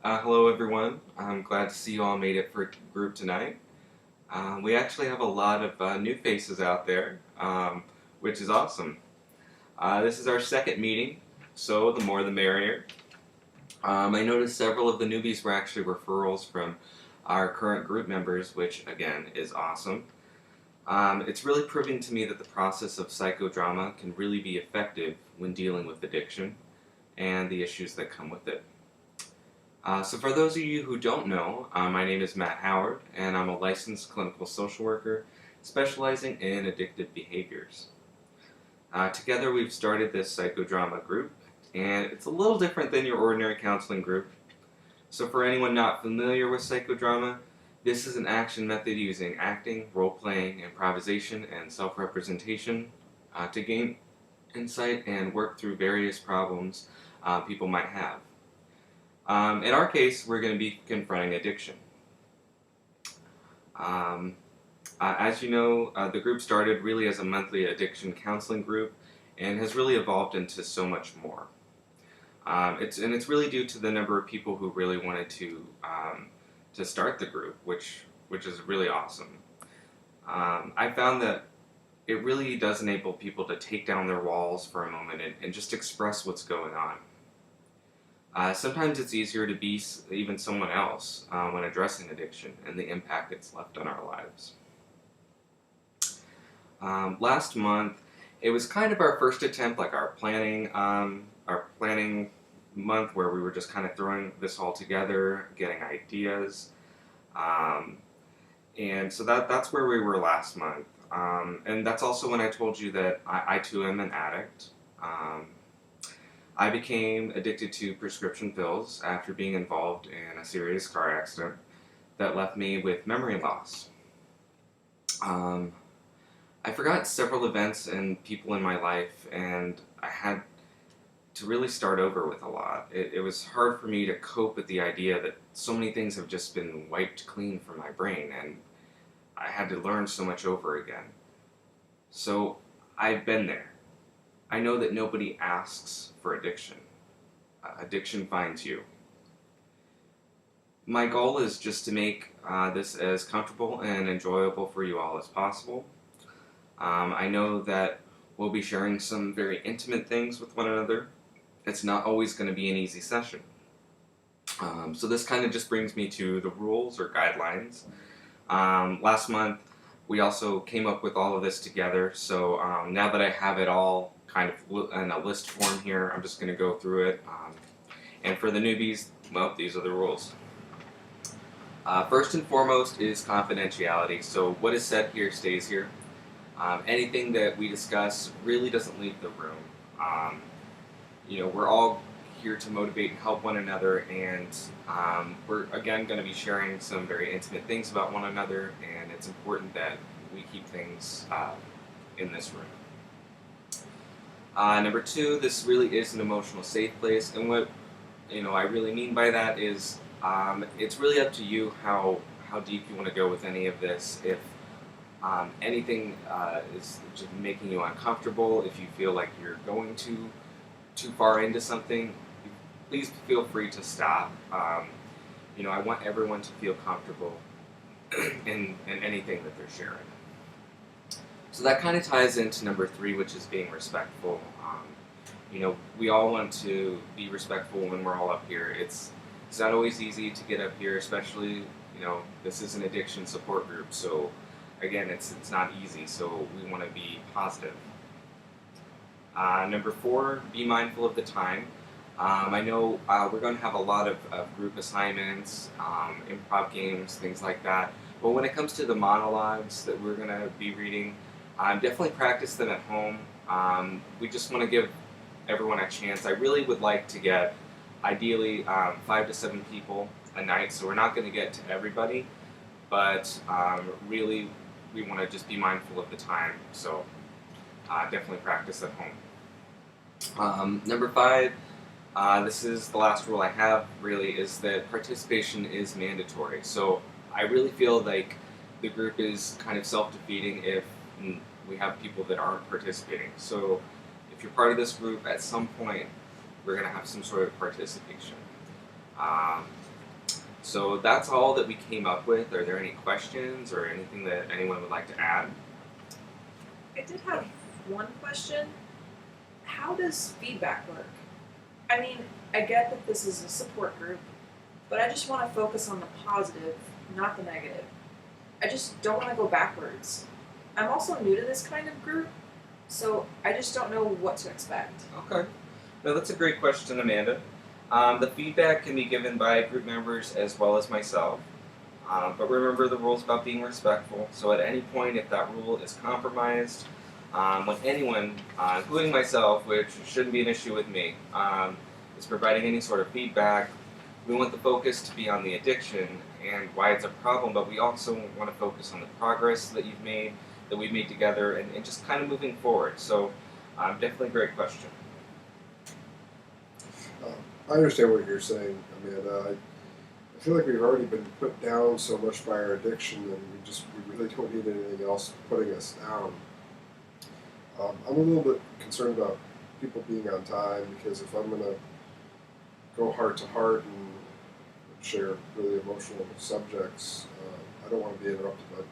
Hello everyone. I'm glad to see you all made it for group tonight. We actually have a lot of new faces out there, which is awesome. This is our second meeting, so the more the merrier. I noticed several of the newbies were actually referrals from our current group members, which again is awesome. It's really proving to me that the process of psychodrama can really be effective when dealing with addiction and the issues that come with it. So for those of you who don't know, my name is Matt Howard, and I'm a licensed clinical social worker specializing in addictive behaviors. Together we've started this psychodrama group, and it's a little different than your ordinary counseling group. So for anyone not familiar with psychodrama, this is an action method using acting, role-playing, improvisation, and self-representation to gain insight and work through various problems people might have. In our case, we're going to be confronting addiction. Um, as you know, the group started really as a monthly addiction counseling group and has really evolved into so much more. It's really due to the number of people who really wanted to start the group, which is really awesome. I found that it really does enable people to take down their walls for a moment and just express what's going on. Sometimes it's easier to be even someone else when addressing addiction and the impact it's left on our lives. Last month, it was kind of our first attempt, like our planning month, where we were just kind of throwing this all together, getting ideas, and so that's where we were last month. And that's also when I told you that I too am an addict. I became addicted to prescription pills after being involved in a serious car accident that left me with memory loss. I forgot several events and people in my life, and I had to really start over with a lot. It was hard for me to cope with the idea that so many things have just been wiped clean from my brain, and I had to learn so much over again. So I've been there. I know that nobody asks for addiction. Addiction finds you. My goal is just to make this as comfortable and enjoyable for you all as possible. I know that we'll be sharing some very intimate things with one another. It's not always going to be an easy session. So this kind of just brings me to the rules or guidelines. Last month, we also came up with all of this together, so now that I have it all kind of in a list form here, I'm just going to go through it. And for the newbies, well, these are the rules. First and foremost is confidentiality, so what is said here stays here. Anything that we discuss really doesn't leave the room. We're all here to motivate and help one another, and we're again going to be sharing some very intimate things about one another, and it's important that we keep things in this room. Number two, this really is an emotional safe place, and what I really mean by that is it's really up to you how deep you want to go with any of this. If anything is just making you uncomfortable, if you feel like you're going too far into something, please feel free to stop. I want everyone to feel comfortable in anything that they're sharing. So that kind of ties into number three, which is being respectful. We all want to be respectful when we're all up here. It's not always easy to get up here, especially, this is an addiction support group. So again, it's not easy, so we want to be positive. Number four, be mindful of the time. I know we're going to have a lot of group assignments, improv games, things like that. But when it comes to the monologues that we're going to be reading, definitely practice them at home. We just want to give everyone a chance. I really would like to get, ideally, 5 to 7 people a night. So we're not going to get to everybody, but really we want to just be mindful of the time. So definitely practice at home. Number 5. This is the last rule I have, really, is that participation is mandatory. So I really feel like the group is kind of self-defeating if we have people that aren't participating. So if you're part of this group, at some point, we're going to have some sort of participation. So that's all that we came up with. Are there any questions or anything that anyone would like to add? I did have one question. How does feedback work? I mean, I get that this is a support group, but I just want to focus on the positive, not the negative. I just don't want to go backwards. I'm also new to this kind of group, so I just don't know what to expect. Okay. No, that's a great question, Amanda. The feedback can be given by group members as well as myself. But remember the rules about being respectful. So at any point, if that rule is compromised, when anyone, including myself, which shouldn't be an issue with me, is providing any sort of feedback, we want the focus to be on the addiction and why it's a problem, but we also want to focus on the progress that you've made, that we've made together, and just kind of moving forward. So definitely a great question. I understand what you're saying, Amanda. I feel like we've already been put down so much by our addiction, and we really don't need anything else putting us down. I'm a little bit concerned about people being on time because if I'm going to go heart to heart and share really emotional subjects, I don't want to be interrupted by